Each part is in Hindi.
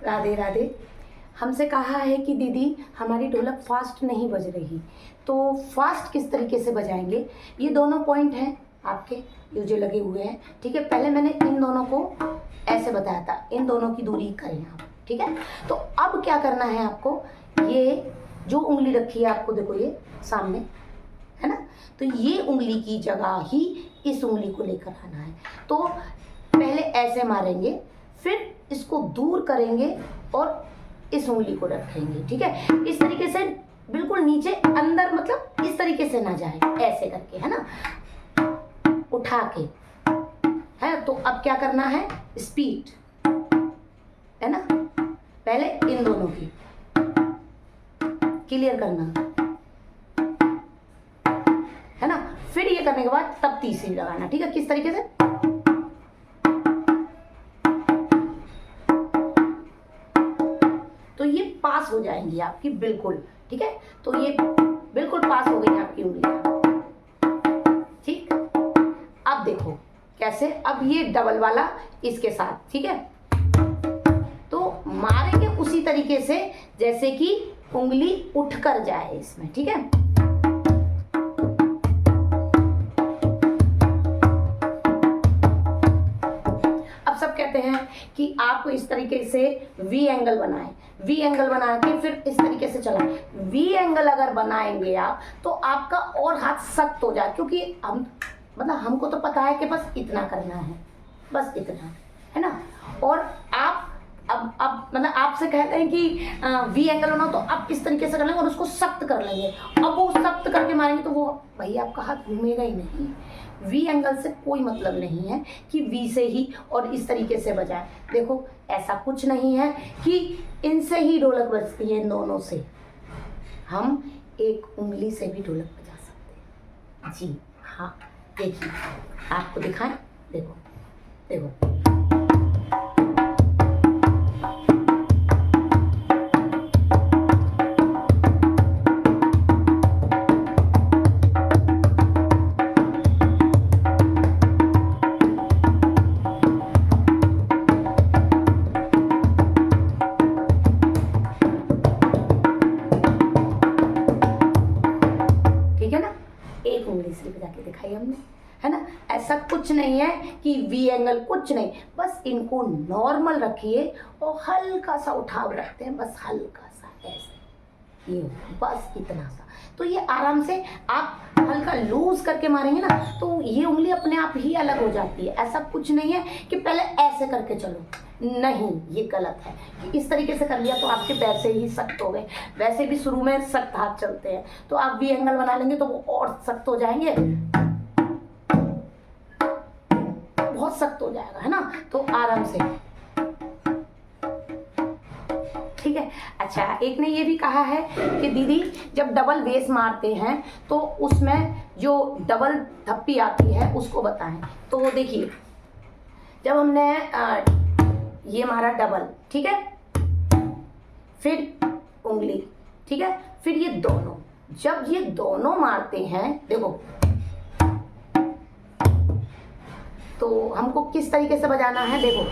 राधे राधे। हमसे कहा है कि दीदी हमारी ढोलक फास्ट नहीं बज रही, तो फास्ट किस तरीके से बजाएंगे। ये दोनों पॉइंट हैं आपके, ये जो लगे हुए हैं, ठीक है। पहले मैंने इन दोनों को ऐसे बताया था, इन दोनों की दूरी करें आप, ठीक है। तो अब क्या करना है आपको, ये जो उंगली रखी है आपको, देखो ये सामने है ना, तो ये उंगली की जगह ही इस उंगली को लेकर आना है। तो पहले ऐसे मारेंगे, फिर इसको दूर करेंगे और इस उंगली को रखेंगे, ठीक है। इस तरीके से बिल्कुल नीचे अंदर, मतलब इस तरीके से ना जाए, ऐसे करके, है ना, उठा के, है। तो अब क्या करना है, स्पीड, है ना, पहले इन दोनों की क्लियर करना, है ना। फिर ये करने के बाद तब तीसरी लगाना, ठीक है। किस तरीके से, तो ये पास हो जाएंगी आपकी बिल्कुल, ठीक है। तो ये बिल्कुल पास हो गई आपकी उंगलियां, ठीक। अब देखो कैसे, अब ये डबल वाला इसके साथ, ठीक है। तो मारेंगे उसी तरीके से जैसे कि उंगली उठकर जाए इसमें, ठीक है। सब कहते हैं कि आपको इस तरीके से वी एंगल बनाएं, वी एंगल बना के फिर इस तरीके से चलाएं। वी एंगल अगर बनाएंगे आप तो आपका और हाथ सख्त हो जाए, क्योंकि हम मतलब हमको तो पता है कि बस इतना करना है, बस इतना, है ना। और आप अब मतलब आपसे कहते हैं कि वी एंगल बनाओ, तो आप इस तरीके से कर लेंगे और उसको सख्त कर लेंगे। अब वो सख्त करके मारेंगे तो वो भाई आपका हाथ घूमेगा ही नहीं। वी एंगल से कोई मतलब नहीं है कि वी से ही और इस तरीके से बजाएं। देखो ऐसा कुछ नहीं है कि इनसे ही ढोलक बजती है, इन दोनों से। हम एक उंगली से भी ढोलक बजा सकते हैं जी हाँ। देखिए आपको दिखाएं, देखो देखो, एक उंगली से बजा के दिखाई हमने, है ना। ऐसा कुछ नहीं है कि वी एंगल, कुछ नहीं, बस इनको नॉर्मल रखिए और हल्का सा उठाव रखते हैं, बस हल्का सा ऐसे, ये बस इतना सा। तो ये आराम से आप हल्का लूज करके मारेंगे ना, तो ये उंगली अपने आप ही अलग हो जाती है। ऐसा कुछ नहीं है कि पहले ऐसे करके चलो, नहीं, ये गलत है कि इस तरीके से कर लिया तो आपके पैर से ही सख्त हो गए। वैसे भी शुरू में सख्त हाथ चलते हैं, तो आप वी एंगल बना लेंगे तो वो और सख्त हो जाएंगे, बहुत सख्त हो जाएगा, है ना। तो आराम से, ठीक है। अच्छा, एक ने ये भी कहा है कि दीदी जब डबल बेस मारते हैं तो उसमें जो डबल थप्पी आती है उसको बताएं। तो देखिए, जब हमने ये मारा डबल, ठीक है, फिर उंगली, ठीक है, फिर ये दोनों, जब ये दोनों मारते हैं, देखो तो हमको किस तरीके से बजाना है, देखो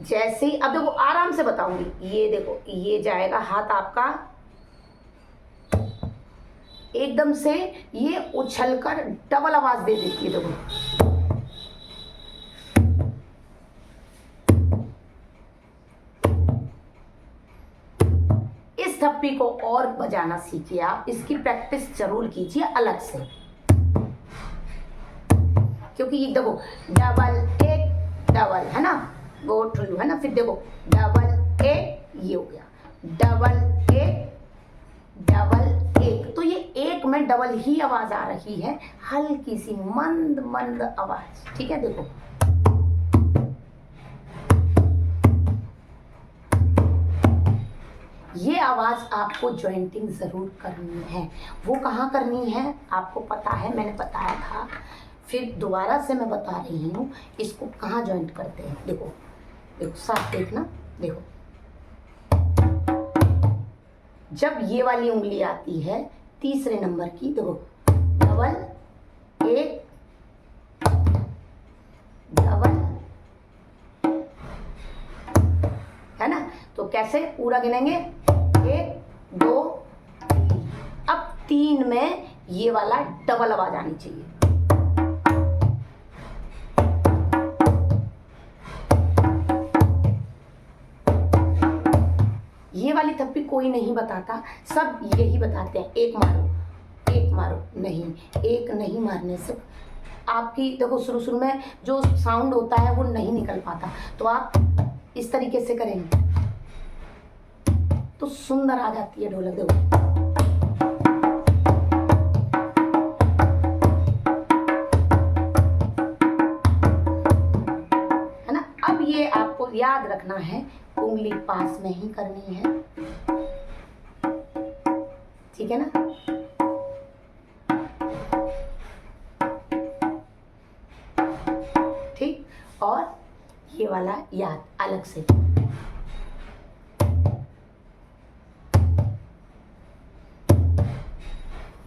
जैसे ही, अब देखो आराम से बताऊंगी, ये देखो, ये जाएगा हाथ आपका एकदम से, ये उछलकर डबल आवाज दे देती है, देखो इस थप्पी को और बजाना सीखिए आप, इसकी प्रैक्टिस जरूर कीजिए अलग से, क्योंकि ये देखो डबल एक डबल, है ना, गो थ्रू, है ना, फिर देखो डबल एक, ये हो गया डबल एक डबल एक। तो ये एक में डबल ही आवाज आ रही है, हल्की सी मंद मंद आवाज, ठीक है। देखो ये आवाज आपको जॉइंटिंग जरूर करनी है। वो कहाँ करनी है आपको पता है, मैंने बताया था, फिर दोबारा से मैं बता रही हूँ इसको कहाँ जॉइंट करते हैं। देखो देखो साफ देखना, देखो जब ये वाली उंगली आती है तीसरे नंबर की, देखो डबल एक डबल, है ना, कैसे पूरा गिनेंगे, 1 2 3। अब 3 में ये वाला डबल आवाज आनी चाहिए। ये वाली थप्पी कोई नहीं बताता, सब यही बताते हैं, एक मारो नहीं, एक नहीं मारने से आपकी देखो शुरू में जो साउंड होता है वो नहीं निकल पाता। तो आप इस तरीके से करेंगे तो सुंदर आ जाती है ढोलक। देखो है ना। अब ये आपको याद रखना है, उंगली पास में ही करनी है, ठीक है ना। ठीक, और ये वाला याद अलग से।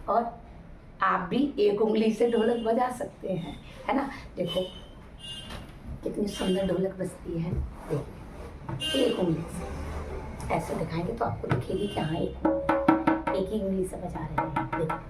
और आप भी एक उंगली से ढोलक बजा सकते हैं, है ना। देखो कितनी सुंदर ढोलक बजती है। देखिए एक उंगली से ऐसे दिखाएंगे तो आपको दिखेगी कि हाँ एक ही उंगली से बजा रहे हैं। देखो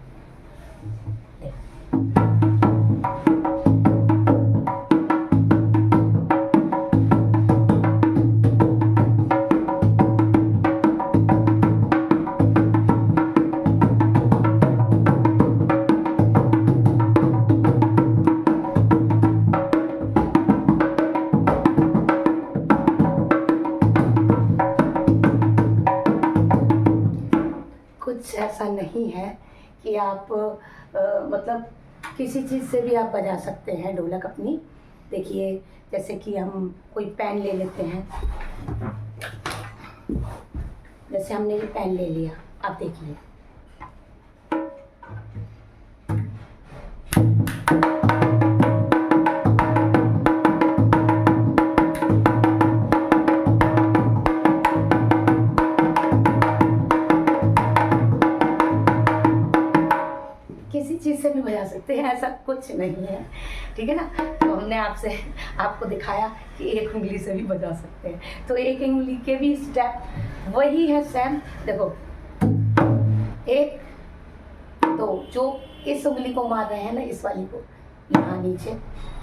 कुछ ऐसा नहीं है कि आप मतलब किसी चीज़ से भी आप बजा सकते हैं ढोलक अपनी। देखिए जैसे कि हम कोई पेन ले लेते हैं, जैसे हमने ये पेन ले लिया, आप देखिए चीज़ से भी बजा सकते हैं, ऐसा कुछ नहीं है, ठीक है ना। तो हमने आपको दिखाया कि एक उंगली से भी बजा सकते हैं। तो एक उंगली के भी स्टेप वही है सेम। देखो 1 2, जो इस उंगली को मार रहे हैं ना, इस वाली को यहाँ नीचे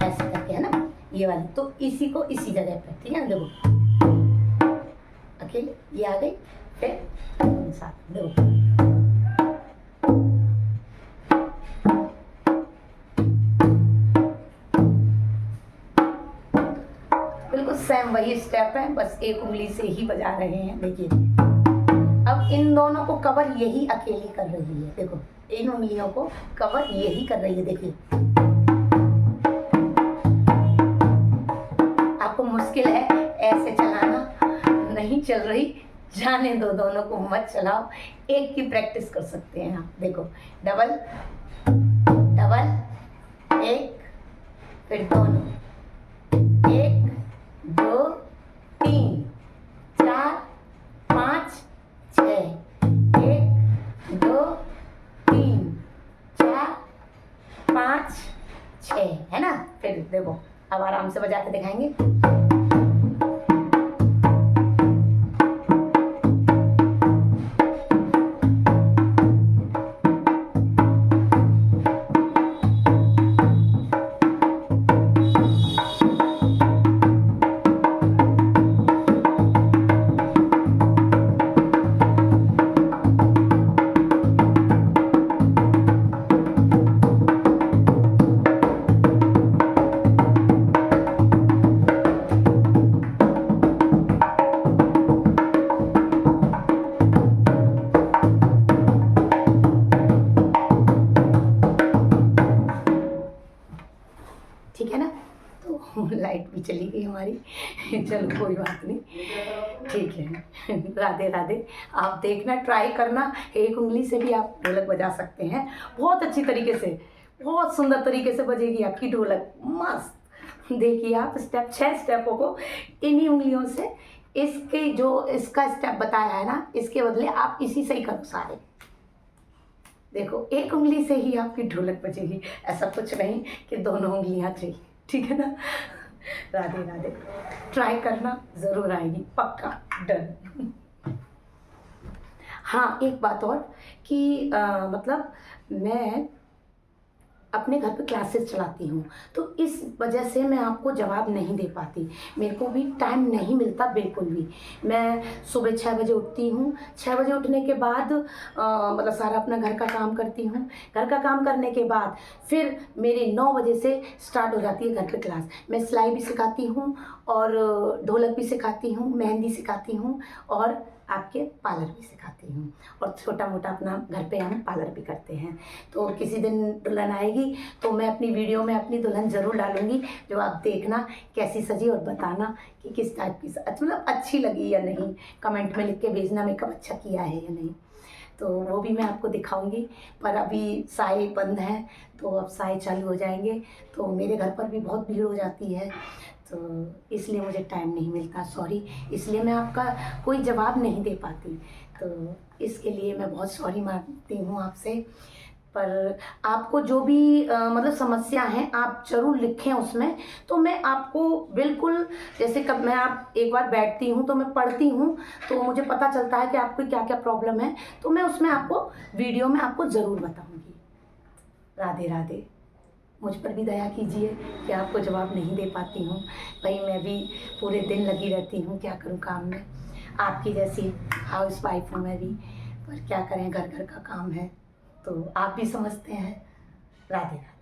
ऐसे करके, है ना, ये वाली, तो इसी को इसी जगह पे, ठीक है ना। देखो अकेले ये आ गई, फिर साथ देखो सेम वही स्टेप है, बस एक उंगली से ही बजा रहे हैं। देखिए अब इन दोनों को कवर यही अकेली कर रही है। देखो इन उंगलियों को कवर यही कर रही है। देखिए आपको मुश्किल है ऐसे चलाना, नहीं चल रही, जाने दो, दोनों को मत चलाओ, एक की प्रैक्टिस कर सकते हैं आप। देखो डबल डबल, एक, फिर दोनों, 1 2 3 4 5 6, 1 2 3 4 5 6, है ना। फिर देखो अब आराम से बजा के दिखाएंगे। ठीक है ना। तो लाइट भी चली गई हमारी, चलो कोई बात नहीं, ठीक है। राधे राधे। आप देखना, ट्राई करना, एक उंगली से भी आप ढोलक बजा सकते हैं बहुत अच्छी तरीके से, बहुत सुंदर तरीके से बजेगी आपकी ढोलक, मस्त। देखिए आप 6 स्टेपों को इन्हीं उंगलियों से, इसके जो इसका स्टेप बताया है ना, इसके बदले आप इसी से ही करो सारे। देखो एक उंगली से ही आपकी ढोलक बजेगी, ऐसा कुछ नहीं कि दोनों उंगलियां चाहिए, ठीक है ना। राधे राधे। ट्राई करना, ज़रूर आएगी, पक्का, डन। हाँ, एक बात और कि मतलब मैं अपने घर पे क्लासेस चलाती हूँ, तो इस वजह से मैं आपको जवाब नहीं दे पाती। मेरे को भी टाइम नहीं मिलता बिल्कुल भी। मैं सुबह 6 बजे उठती हूँ, 6 बजे उठने के बाद मतलब सारा अपना घर का काम करती हूँ। घर का काम करने के बाद फिर मेरी 9 बजे से स्टार्ट हो जाती है घर पे क्लास। मैं सिलाई भी सिखाती हूँ और ढोलक भी सिखाती हूँ, मेहंदी सिखाती हूँ और आपके पार्लर भी सिखाती हूँ और छोटा-मोटा अपना घर पे हम पार्लर भी करते हैं। तो किसी दिन दुल्हन आएगी तो मैं अपनी वीडियो में अपनी दुल्हन ज़रूर डालूँगी, जो आप देखना कैसी सजी और बताना कि किस टाइप की मतलब अच्छी लगी या नहीं। कमेंट में लिख के भेजना मेकअप अच्छा किया है या नहीं। तो वो भी मैं आपको दिखाऊँगी, पर अभी साए बंद हैं, तो अब साए चालू हो जाएँगे, तो मेरे घर पर भी बहुत भीड़ हो जाती है, तो इसलिए मुझे टाइम नहीं मिलता, सॉरी। इसलिए मैं आपका कोई जवाब नहीं दे पाती, तो इसके लिए मैं बहुत सॉरी माँगती हूँ आपसे। पर आपको जो भी मतलब समस्या हैं, आप ज़रूर लिखें उसमें, तो मैं आपको बिल्कुल जैसे कब मैं आप एक बार बैठती हूँ, तो मैं पढ़ती हूँ, तो मुझे पता चलता है कि आपको क्या-क्या प्रॉब्लम है, तो मैं उसमें आपको वीडियो में आपको ज़रूर बताऊँगी। राधे राधे। मुझ पर भी दया कीजिए कि आपको जवाब नहीं दे पाती हूँ। भई मैं भी पूरे दिन लगी रहती हूँ, क्या करूँ काम में। आपकी जैसी हाउसवाइफ़ हूँ मैं भी, पर क्या करें घर-घर का काम है, तो आप भी समझते हैं। राधे राधे।